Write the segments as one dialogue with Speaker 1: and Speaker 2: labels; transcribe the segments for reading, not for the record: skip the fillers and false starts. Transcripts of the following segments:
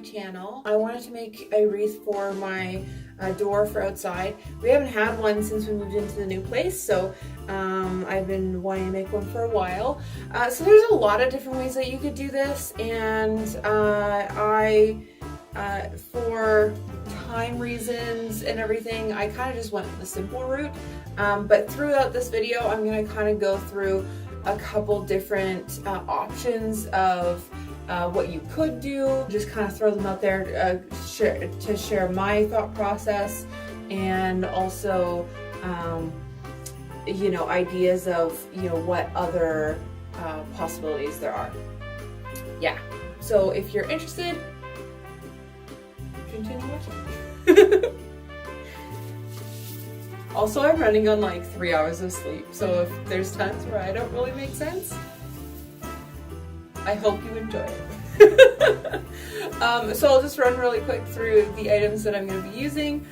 Speaker 1: channel. I wanted to make a wreath for my door for outside. We haven't had one since we moved into the new place, so I've been wanting to make one for a while. So there's a lot of different ways that you could do this, and for time reasons and everything, I kind of just went the simple route. But throughout this video, I'm going to kind of go through a couple different options of what you could do, just kind of throw them out there to share my thought process, and also you know, ideas of, you know, what other possibilities there are. Yeah, so if you're interested, continue watching. Also, I'm running on like 3 hours of sleep, so if there's times where I don't really make sense, I hope you enjoy it. So I'll just run really quick through the items that I'm going to be using.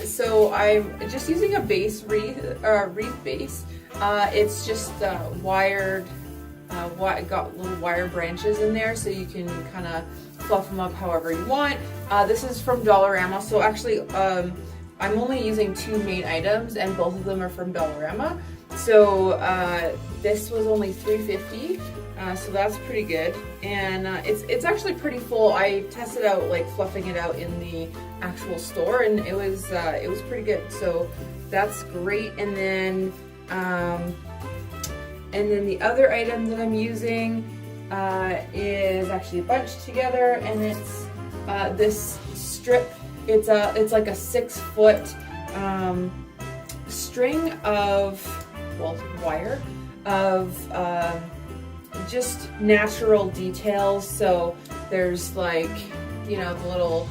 Speaker 1: So I'm just using a base wreath base. It's just wired, got little wire branches in there, so you can kind of fluff them up however you want. This is from Dollarama, so actually I'm only using 2 main items, and both of them are from Dollarama. So this was only $3.50, so that's pretty good, and it's actually pretty full. I tested out like fluffing it out in the actual store, and it was pretty good. So that's great. And then the other item that I'm using is actually bunched together, and it's this strip. It's like a 6-foot string of, well, wire of just natural details. So there's like, you know, the little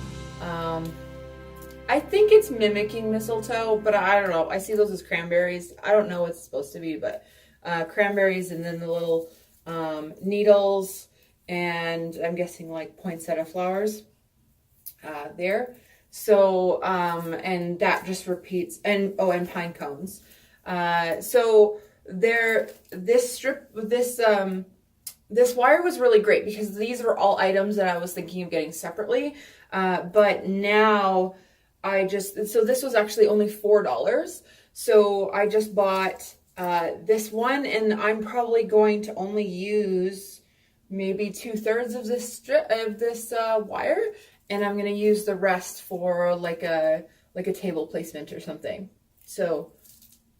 Speaker 1: I think it's mimicking mistletoe, but I don't know. I see those as cranberries. I don't know what it's supposed to be, but cranberries, and then the little needles, and I'm guessing like poinsettia flowers there. So, and that just repeats, and oh, and pine cones. So this wire was really great because these were all items that I was thinking of getting separately. But now so this was actually only $4. So I just bought, this one, and I'm probably going to only use maybe 2/3 of this strip of this, wire. And I'm going to use the rest for like a table placement or something. So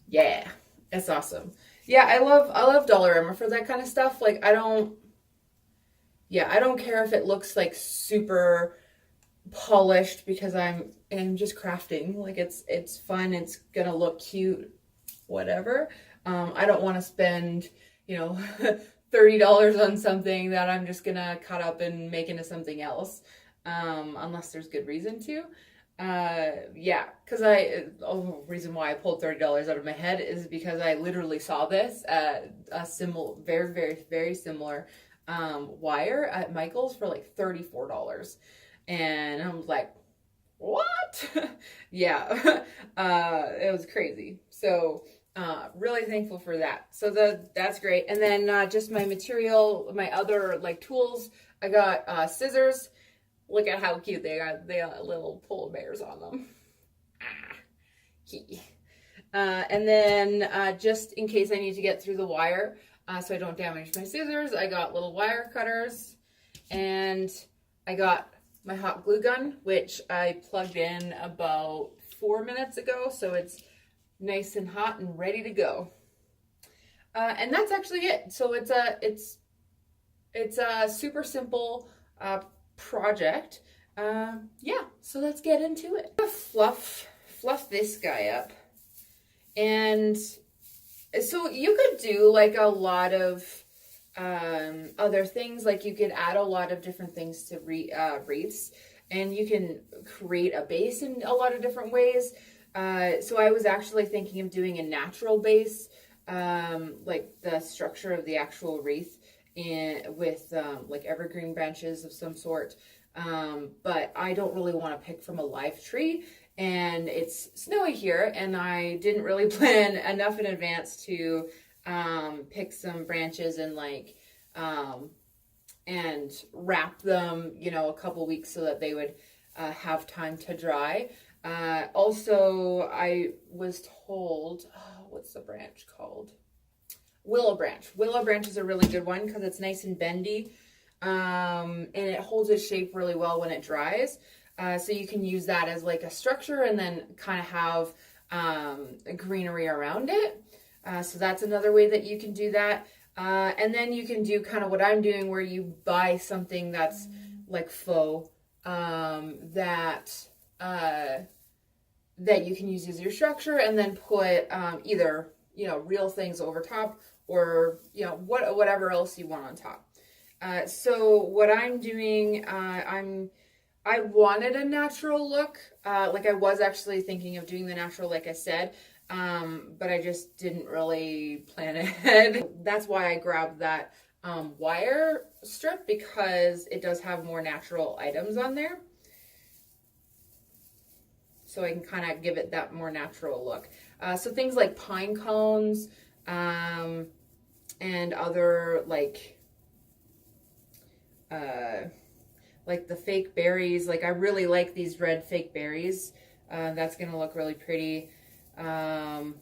Speaker 1: yeah, that's awesome. Yeah, I love Dollarama for that kind of stuff. Like I don't care if it looks like super polished, because I'm just crafting. Like it's fun, it's going to look cute, whatever. I don't want to spend, you know, $30 on something that I'm just going to cut up and make into something else. Unless there's good reason to. Yeah, because reason why I pulled $30 out of my head is because I literally saw this at a similar, very, very, very similar wire at Michael's for like $34. And I was like, what? Yeah, it was crazy. So really thankful for that. So that's great. And then just my material, my other like tools, I got scissors. Look at how cute they are. They got little polar bears on them. And then just in case I need to get through the wire, so I don't damage my scissors, I got little wire cutters, and I got my hot glue gun, which I plugged in about 4 minutes ago, so it's nice and hot and ready to go. And that's actually it. So it's a super simple project. Yeah, so let's get into it. Fluff this guy up, and so you could do like a lot of other things. Like you could add a lot of different things to wreaths, and you can create a base in a lot of different ways. So I was actually thinking of doing a natural base, like the structure of the actual wreath, with like evergreen branches of some sort. But I don't really want to pick from a live tree, and it's snowy here, and I didn't really plan enough in advance to pick some branches and like and wrap them, you know, a couple weeks so that they would have time to dry. Also, I was told, oh, what's the branch called? Willow branch. Willow branch is a really good one because it's nice and bendy, and it holds its shape really well when it dries. So you can use that as like a structure and then kind of have greenery around it. So that's another way that you can do that. And then you can do kind of what I'm doing, where you buy something that's like faux, that you can use as your structure, and then put either, you know, real things over top, or, you know, whatever else you want on top. So what I'm doing, I wanted a natural look. Like I was actually thinking of doing the natural, like I said, but I just didn't really plan ahead. That's why I grabbed that wire strip, because it does have more natural items on there. So I can kind of give it that more natural look. So things like pine cones, and other like the fake berries. Like I really like these red fake berries. That's gonna look really pretty. My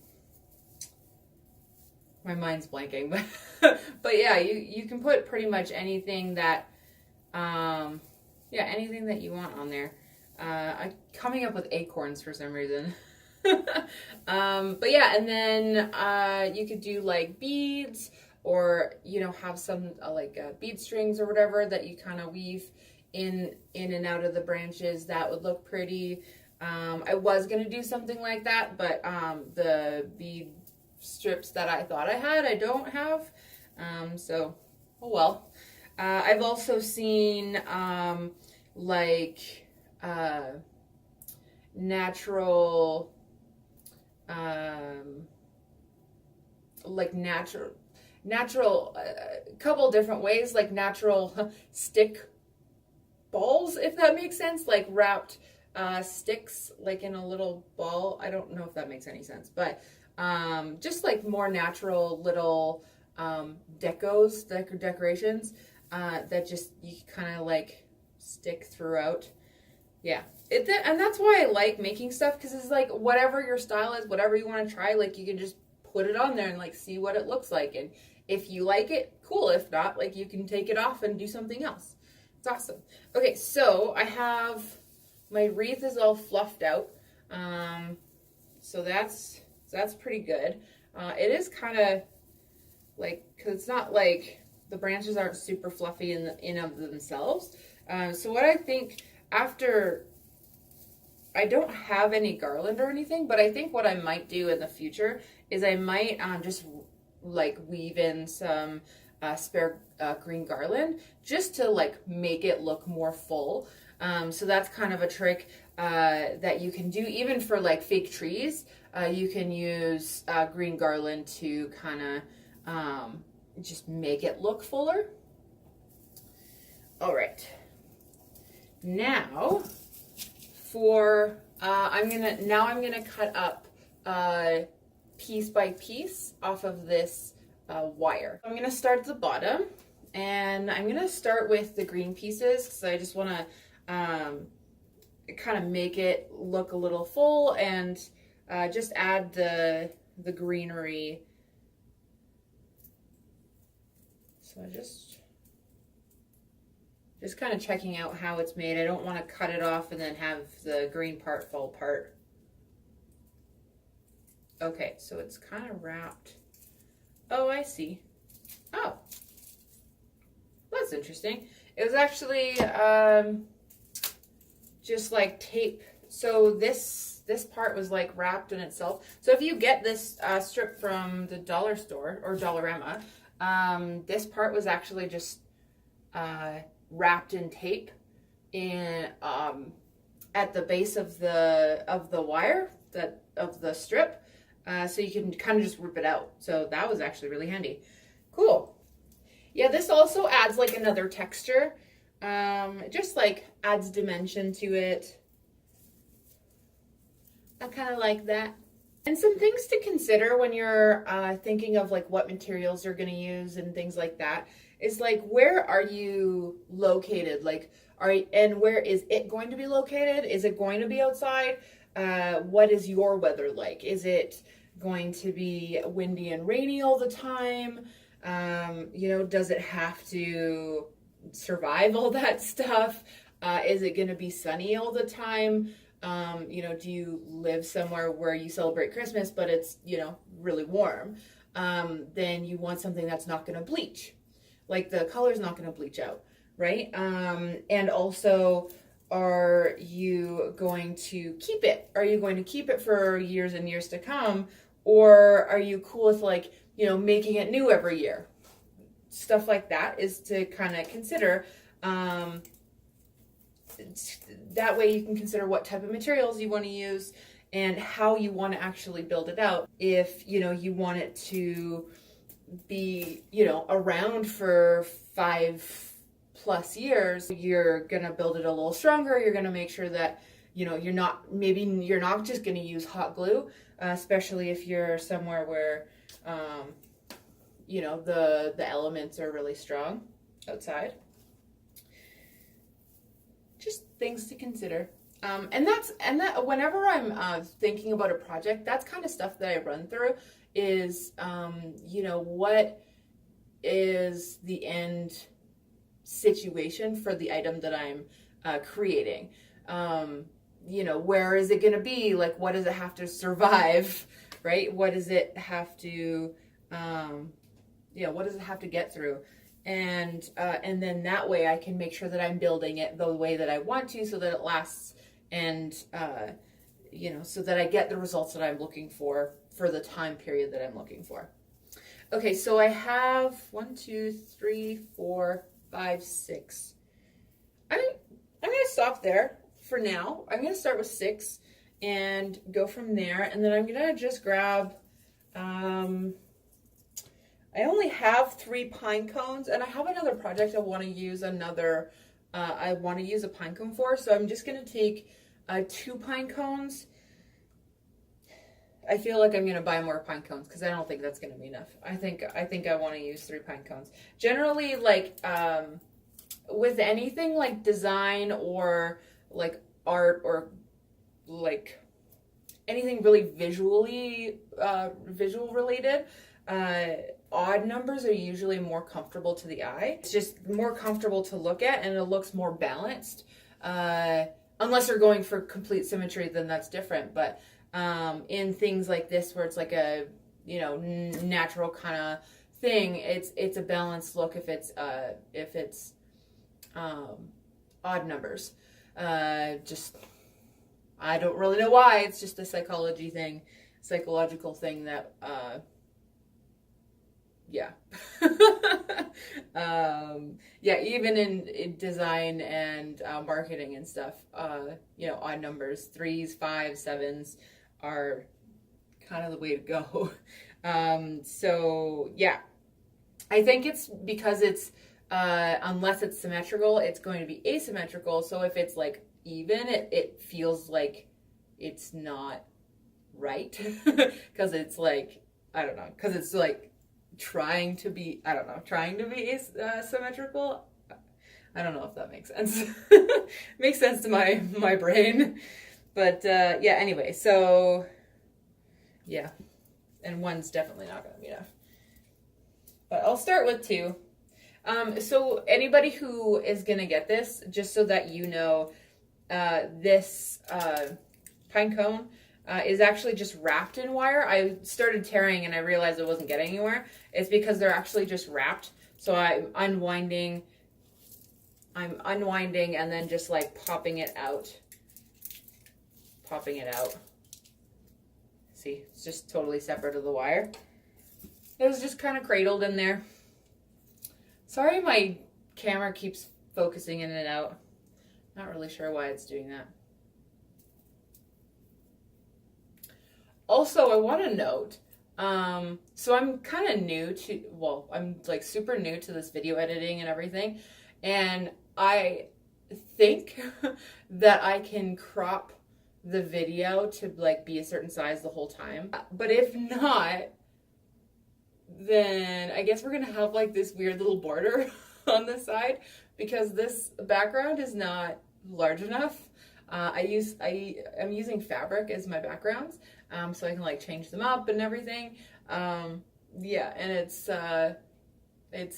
Speaker 1: mind's blanking, but yeah, you can put pretty much anything that, anything that you want on there. I'm coming up with acorns for some reason. But yeah, and then you could do like beads, or, you know, have some bead strings or whatever that you kind of weave in and out of the branches. That would look pretty. I was gonna do something like that, but the bead strips that I thought I had, I don't have. So, oh well. I've also seen natural, natural, couple different ways, like natural stick balls, if that makes sense, like wrapped sticks like in a little ball. I don't know if that makes any sense, but just like more natural little decorations that just you kind of like stick throughout. Yeah, and that's why I like making stuff, because it's like whatever your style is, whatever you want to try, like you can just put it on there and like see what it looks like, and if you like it, cool. If not, like you can take it off and do something else. It's awesome. Okay, so I have my wreath is all fluffed out, so that's pretty good. It is kind of like, because it's not like the branches aren't super fluffy in of themselves. So what I think, after, I don't have any garland or anything, but I think what I might do in the future is I might just like weave in some spare green garland, just to like make it look more full. So that's kind of a trick that you can do even for like fake trees. You can use green garland to kind of just make it look fuller. All right. Now for I'm gonna cut up piece by piece off of this wire. I'm gonna start at the bottom, and I'm gonna start with the green pieces, because I just want to kind of make it look a little full, and just add the greenery. So I just kind of checking out how it's made. I don't want to cut it off and then have the green part fall apart. Okay, so it's kind of wrapped. Oh, I see. Oh, that's interesting. It was actually just like tape. So this part was like wrapped in itself. So if you get this strip from the dollar store or Dollarama, this part was actually just wrapped in tape in at the base of the wire of the strip, so you can kind of just rip it out. So that was actually really handy. Cool. Yeah, this also adds like another texture. It just like adds dimension to it. I kind of like that. And some things to consider when you're thinking of like what materials you're going to use and things like that is like, where are you located? Like, and where is it going to be located? Is it going to be outside? What is your weather like? Is it going to be windy and rainy all the time? Does it have to survive all that stuff? Is it going to be sunny all the time? Do you live somewhere where you celebrate Christmas, but it's, really warm? Then you want something that's not going to bleach. Like the color's not going to bleach out, right? And also, are you going to keep it? Are you going to keep it for years and years to come? Or are you cool with making it new every year? Stuff like that is to kind of consider. That way you can consider what type of materials you want to use and how you want to actually build it out. If, you want it to be, around for 5+ years, you're going to build it a little stronger. You're going to make sure that, you're not just going to use hot glue, especially if you're somewhere where, the elements are really strong outside. Just things to consider. And that whenever I'm thinking about a project, that's kind of stuff that I run through is, what is the end situation for the item that I'm creating? Where is it going to be? Like, what does it have to survive, right? What does it have to, what does it have to get through? And then that way I can make sure that I'm building it the way that I want to, so that it lasts, and so that I get the results that I'm looking for the time period that I'm looking for. Okay, so I have 1, 2, 3, 4, 5, 6. I'm gonna stop there for now. I'm gonna start with 6 and go from there, and then I'm gonna just grab. I only have 3 pine cones, and I have another project I want to use I want to use a pine cone for, so I'm just going to take 2 pine cones. I feel like I'm going to buy more pine cones because I don't think that's going to be enough. I think I want to use 3 pine cones. Generally, like, with anything like design or like art or like anything really visual related, odd numbers are usually more comfortable to the eye. It's just more comfortable to look at, and it looks more balanced. Unless you're going for complete symmetry, then that's different. But in things like this, where it's like a natural kind of thing, it's a balanced look if it's odd numbers. Just I don't really know why. It's just a psychological thing that. Yeah. Even in design and marketing and stuff, odd numbers, 3s, 5s, 7s are kind of the way to go. I think it's because it's, unless it's symmetrical, it's going to be asymmetrical. So if it's like even, it feels like it's not right. Because it's like, I don't know, because it's like, trying to be symmetrical. I don't know if that makes sense. Makes sense to my brain. But anyway, so yeah. And 1's definitely not going to be enough. But I'll start with 2. So anybody who is going to get this, just so that you know, this pine cone is actually just wrapped in wire. I started tearing and I realized I wasn't getting anywhere. It's because they're actually just wrapped. So I'm unwinding and then just like popping it out. See, it's just totally separate of the wire. It was just kind of cradled in there. Sorry, my camera keeps focusing in and out. Not really sure why it's doing that. Also, I want to note, so I'm kind of new to, I'm like super new to this video editing and everything. And I think that I can crop the video to like be a certain size the whole time. But if not, then I guess we're gonna have like this weird little border on the side because this background is not large enough. I'm using fabric as my backgrounds, so I can like change them up and everything. Yeah, and it's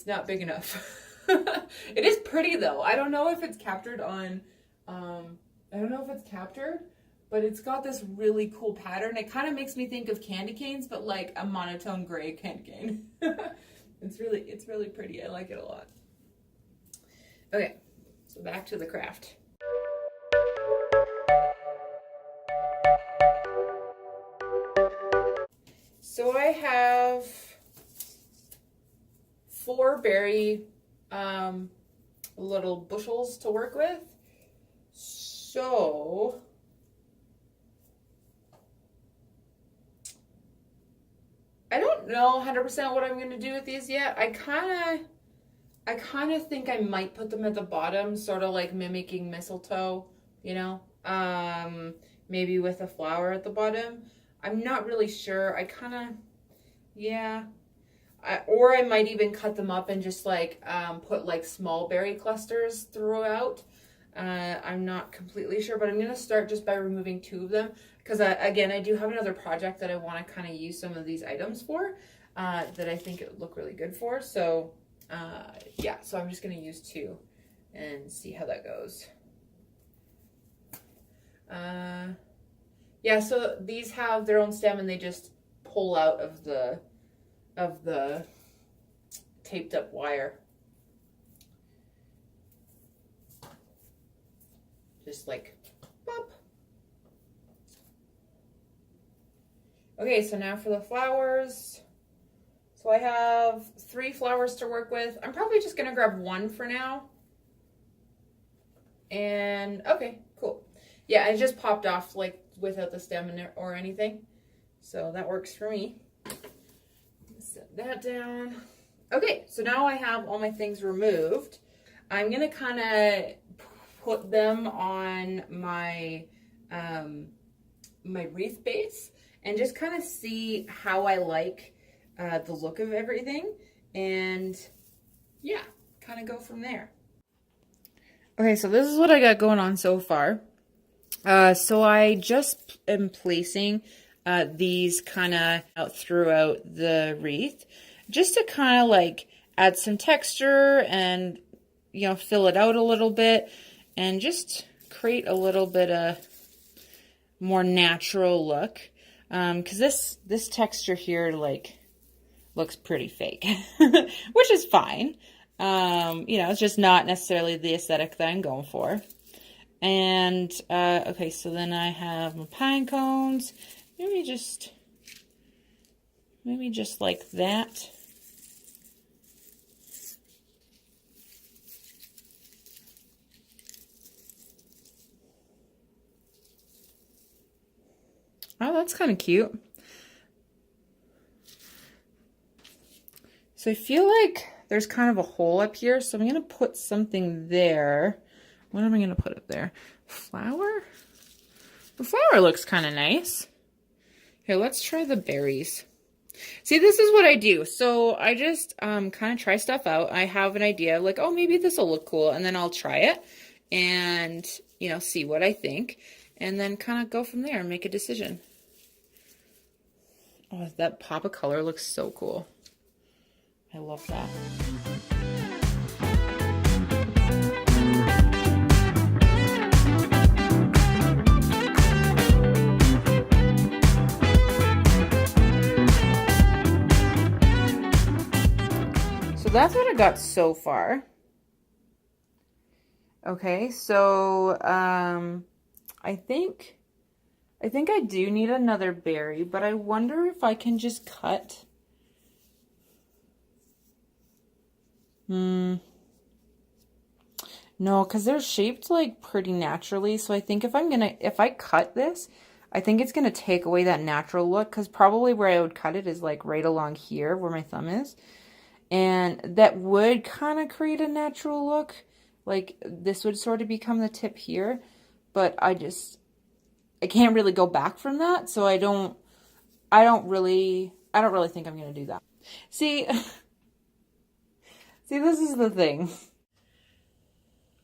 Speaker 1: not big enough. It is pretty though. I don't know if it's captured on, I don't know if it's captured, but it's got this really cool pattern. It kind of makes me think of candy canes, but like a monotone gray candy cane. It's really pretty. I like it a lot. Okay, so back to the craft. So I have 4 berry little bushels to work with. So I don't know 100% what I'm going to do with these yet. I kind of think I might put them at the bottom, sort of like mimicking mistletoe, you know? Maybe with a flower at the bottom. I'm not really sure. Yeah. Or I might even cut them up and just like put like small berry clusters throughout. I'm not completely sure, but I'm going to start just by removing 2 of them because again, I do have another project that I want to kind of use some of these items for that I think it would look really good for. So yeah, so I'm just going to use 2 and see how that goes. Yeah, so these have their own stem and they just pull out of the taped up wire. Just like pop. Okay, so now for the flowers. So I have 3 flowers to work with. I'm probably just gonna grab 1 for now. And okay, cool. Yeah, it just popped off like without the stem in it or anything. So that works for me. Set that down. Okay, so now I have all my things removed. I'm gonna kind of put them on my my wreath base and just kind of see how I like the look of everything, and yeah, kind of go from there. Okay, so this is what I got going on so far. So I just am placing these kind of out throughout the wreath just to kind of like add some texture and, you know, fill it out a little bit and just create a little bit of more natural look. Because this texture here like looks pretty fake, which is fine. You know, it's just not necessarily the aesthetic that I'm going for. And, okay, so then I have my pine cones. Maybe just like that. Oh, that's kind of cute. So I feel like there's kind of a hole up here, so I'm going to put something there. What am I going to put up there? Flower? The flower looks kind of nice. Okay, let's try the berries. See, this is what I do. So I just kind of try stuff out. I have an idea, like, oh, maybe this will look cool, and then I'll try it and, you know, see what I think, and then kind of go from there and make a decision. Oh, that pop of color looks so cool. I love that. So that's what I got so far. Okay, so I think I do need another berry, but I wonder if I can just cut. No, because they're shaped like pretty naturally. So I think if I cut this, I think it's gonna take away that natural look, because probably where I would cut it is like right along here where my thumb is. And that would kind of create a natural look. Like this would sort of become the tip here, but I can't really go back from that. So I don't really think I'm going to do that. See, see, this is the thing.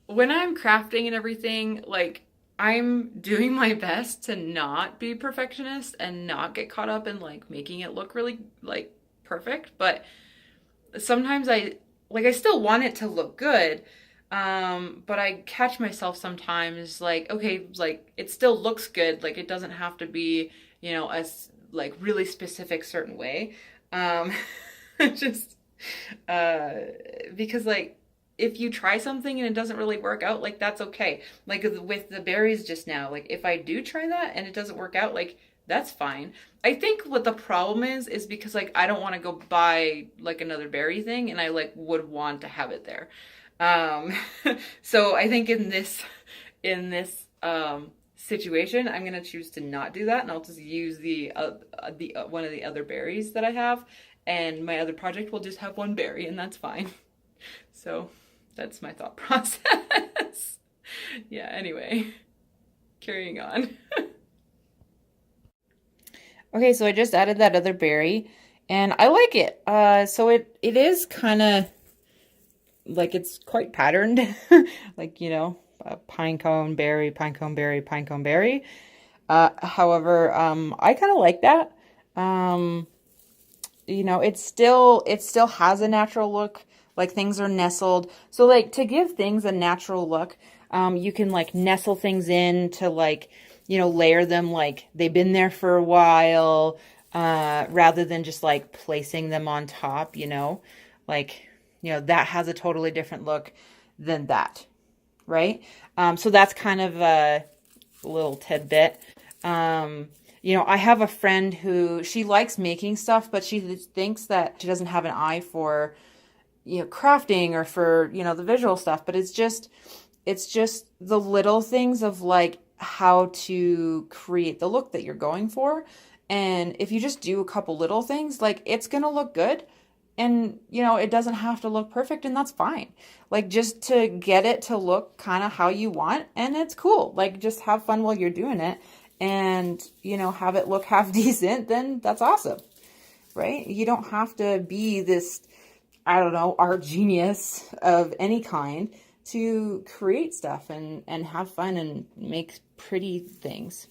Speaker 1: When I'm crafting and everything, like, I'm doing my best to not be perfectionist and not get caught up in like making it look really like perfect, but sometimes I still want it to look good. But I catch myself sometimes like, okay, like it still looks good, like it doesn't have to be, a like really specific certain way. Um just uh because like if you try something and it doesn't really work out, like that's okay. Like with the berries just now, like if I do try that and it doesn't work out, like that's fine. I think what the problem is because like I don't want to go buy like another berry thing and I like would want to have it there. Um so I think in this situation, I'm gonna choose to not do that and I'll just use the one of the other berries that I have, and my other project will just have one berry and that's fine. So that's my thought process. Yeah, anyway, carrying on. Okay, so I just added that other berry and I like it. So it is kind of like it's quite patterned. Like, pine cone, berry, pine cone, berry, pine cone, berry. However, I kind of like that. It still has a natural look, like things are nestled. So like to give things a natural look, you can like nestle things in to like, layer them like they've been there for a while, rather than just like placing them on top, like, that has a totally different look than that, right? So that's kind of a little tidbit. I have a friend who she likes making stuff, but she thinks that she doesn't have an eye for, crafting or for, the visual stuff, but it's just the little things of like how to create the look that you're going for. And if you just do a couple little things, like it's going to look good. And, it doesn't have to look perfect, and that's fine. Like, just to get it to look kind of how you want, and it's cool. Like, just have fun while you're doing it, and, have it look half decent, then that's awesome, right? You don't have to be this, I don't know, art genius of any kind to create stuff and have fun and make pretty things.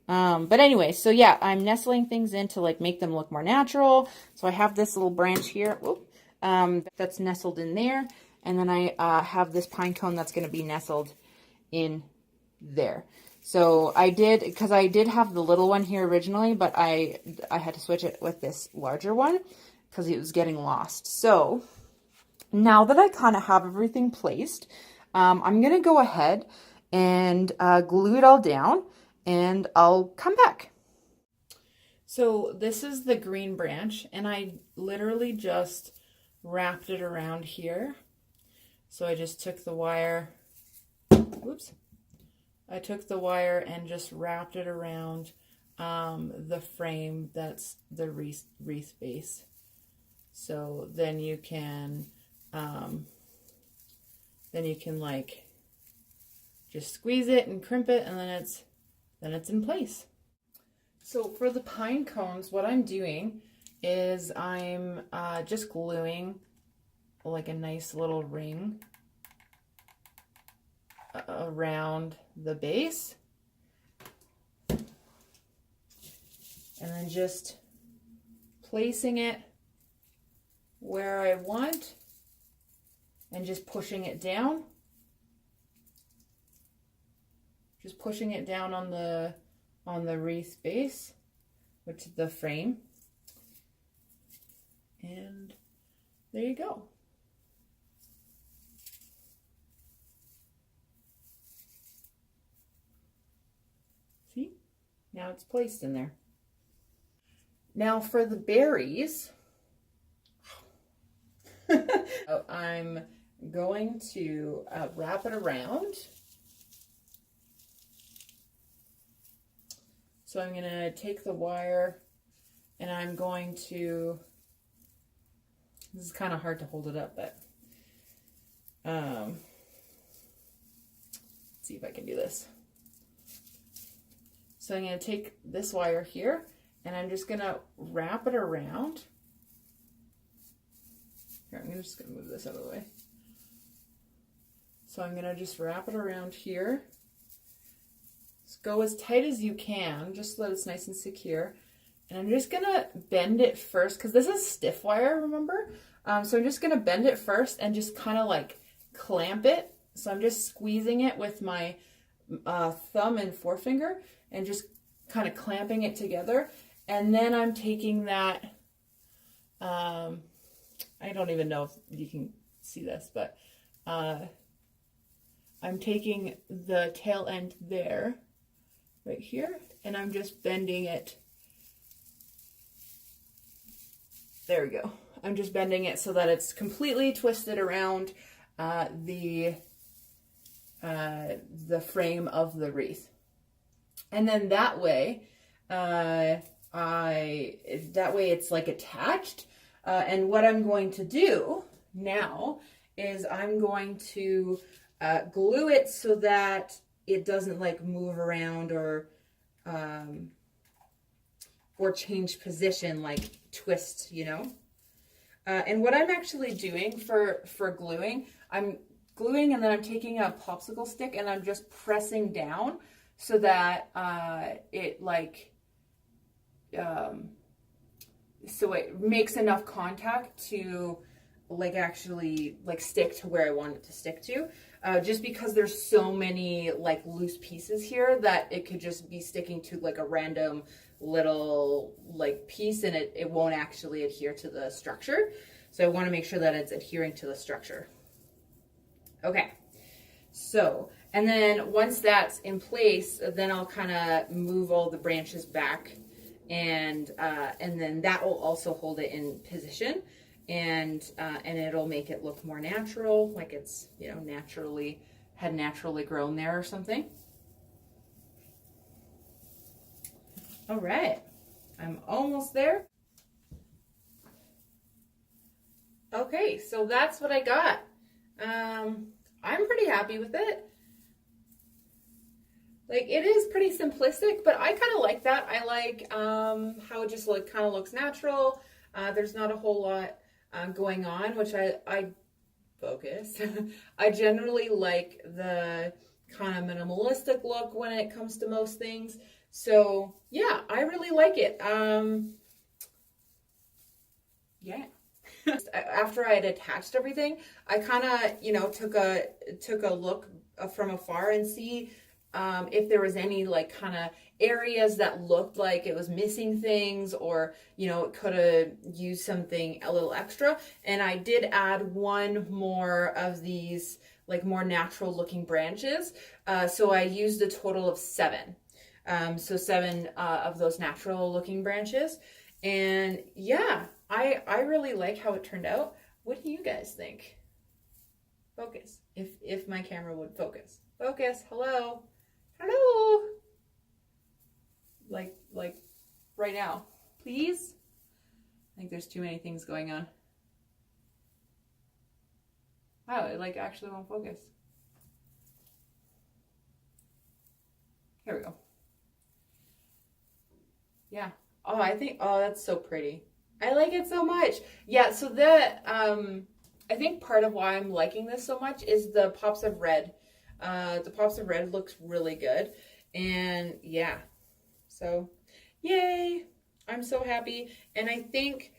Speaker 1: But anyway, so yeah, I'm nestling things in to like make them look more natural. So I have this little branch here, that's nestled in there. And then I have this pine cone that's going to be nestled in there. So because I did have the little one here originally, but I had to switch it with this larger one because it was getting lost. So now that I kind of have everything placed, I'm going to go ahead and glue it all down. And I'll come back. So this is the green branch, and I literally just wrapped it around here. So I just took the wire, I took the wire and just wrapped it around the frame that's the wreath base. So then you can like just squeeze it and crimp it, and then it's in place. So for the pine cones, what I'm doing is I'm just gluing like a nice little ring around the base. And then just placing it where I want and just pushing it down. Just pushing it down on the wreath base, which is the frame. And there you go. See? Now it's placed in there. Now for the berries, I'm going to wrap it around. So I'm going to take the wire and I'm going to, this is kind of hard to hold it up, but let's see if I can do this. So I'm going to take this wire here and I'm just going to wrap it around Here, I'm just gonna move this out of the way. So I'm gonna just wrap it around here. Just go as tight as you can, just so that it's nice and secure. And I'm just gonna bend it first, because this is stiff wire, remember? So I'm just gonna bend it first and just kind of like clamp it. So I'm just squeezing it with my thumb and forefinger and just kind of clamping it together. And then I'm taking that, I don't even know if you can see this, but I'm taking the tail end there, right here, and I'm just bending it. There we go. I'm just bending it so that it's completely twisted around the frame of the wreath. And then that way, it's like attached. And what I'm going to do now is I'm going to glue it so that it doesn't like move around or change position, like twist, you know. And what I'm actually doing for gluing, I'm gluing and then I'm taking a popsicle stick and I'm just pressing down so that it like so it makes enough contact to like actually like stick to where I want it to stick to. Just because there's so many like loose pieces here that it could just be sticking to like a random little like piece and it won't actually adhere to the structure. So I want to make sure that it's adhering to the structure. Okay, so, and then once that's in place, then I'll kind of move all the branches back and then that will also hold it in position and it'll make it look more natural, like it's, you know, naturally grown there or something. All right, I'm almost there. Okay, so that's what I got. I'm pretty happy with it. Like, it is pretty simplistic, but I kind of like that. I like how it just like kind of looks natural. There's not a whole lot going on, which I focus. I generally like the kind of minimalistic look when it comes to most things. So yeah, I really like it. Yeah. After I had attached everything, I kind of, you know, took a look from afar and see if there was any like kind of areas that looked like it was missing things, or, you know, it could have used something a little extra. And I did add one more of these like more natural looking branches. So I used a total of 7. So 7 of those natural looking branches. And yeah, I really like how it turned out. What do you guys think? Focus. If my camera would focus. Focus. Hello. Hello. Like right now. Please. I think there's too many things going on. Wow, it like actually won't focus. Here we go. Yeah. Oh, oh, that's so pretty. I like it so much. Yeah, so I think part of why I'm liking this so much is the pops of red. The pops of red looks really good. And yeah, so yay. I'm so happy. And I think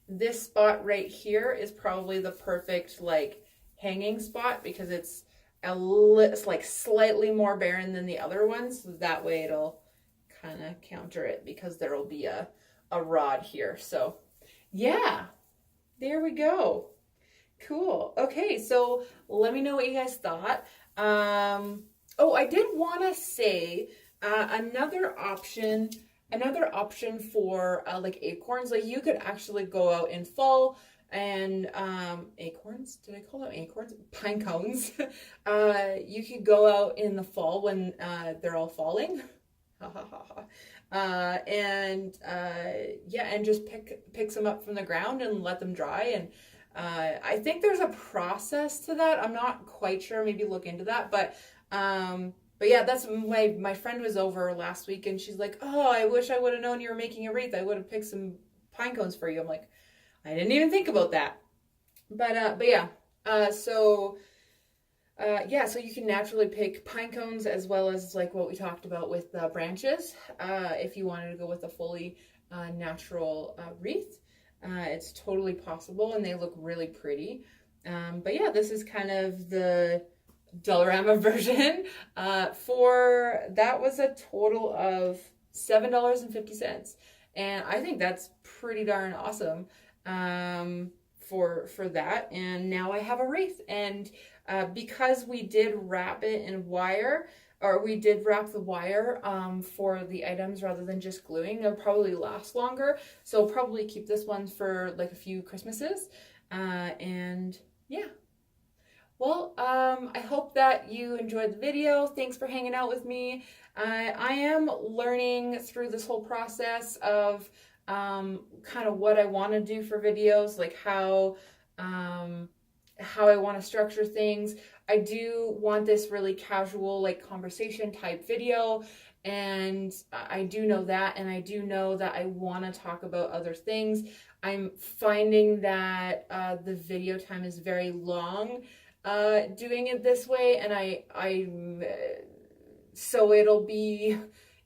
Speaker 1: this spot right here is probably the perfect like hanging spot, because it's like slightly more barren than the other ones. So that way it'll kind of counter it, because there will be a rod here. So yeah, there we go. Cool. Okay, so let me know what you guys thought. Oh, I did want to say another option for like acorns. Like, you could actually go out in fall and acorns, did I call them acorns? Pine cones. You could go out in the fall when they're all falling. Yeah, and just pick some up from the ground and let them dry. And I think there's a process to that. I'm not quite sure. Maybe look into that. But yeah, that's my friend was over last week, and she's like, "Oh, I wish I would have known you were making a wreath. I would have picked some pine cones for you." I'm like, I didn't even think about that. But yeah, so you can naturally pick pine cones as well as like what we talked about with the branches. If you wanted to go with a fully natural wreath, it's totally possible and they look really pretty. But yeah, this is kind of the Dollarama version. For that was a total of $7.50, and I think that's pretty darn awesome. For that, and now I have a wreath, and because we did wrap it in wire, or we did wrap the wire for the items rather than just gluing, it'll probably last longer, so I'll probably keep this one for like a few Christmases. And yeah, well, I hope that you enjoyed the video. Thanks for hanging out with me. I am learning through this whole process of kind of what I want to do for videos, like how I want to structure things. I do want this really casual, like conversation type video, and I do know that, and I do know that I want to talk about other things. I'm finding that the video time is very long doing it this way, and so it'll be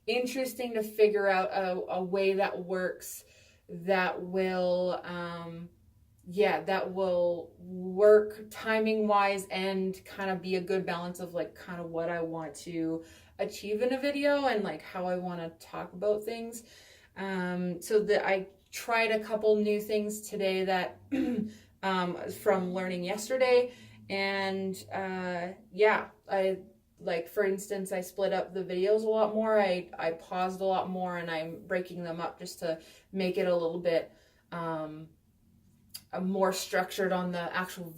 Speaker 1: interesting to figure out a way that works that will that will work timing wise and kind of be a good balance of like kind of what I want to achieve in a video and like how I want to talk about things. So that I tried a couple new things today that from learning yesterday, and yeah, I like, for instance, I split up the videos a lot more. I paused a lot more, and I'm breaking them up just to make it a little bit more structured on the actual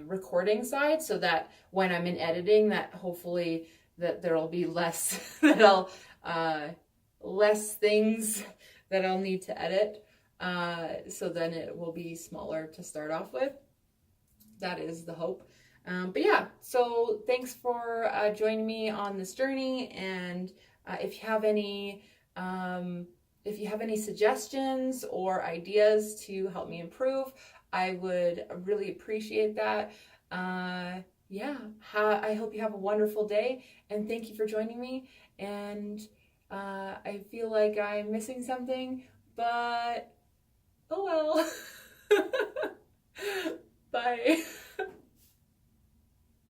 Speaker 1: recording side, so that when I'm in editing, that hopefully that there'll be less less things that I'll need to edit. So then it will be smaller to start off with. That is the hope. But yeah, so thanks for joining me on this journey, and if you have any suggestions or ideas to help me improve, I would really appreciate that. Yeah, I hope you have a wonderful day, and thank you for joining me. And I feel like I'm missing something, but oh well. Bye.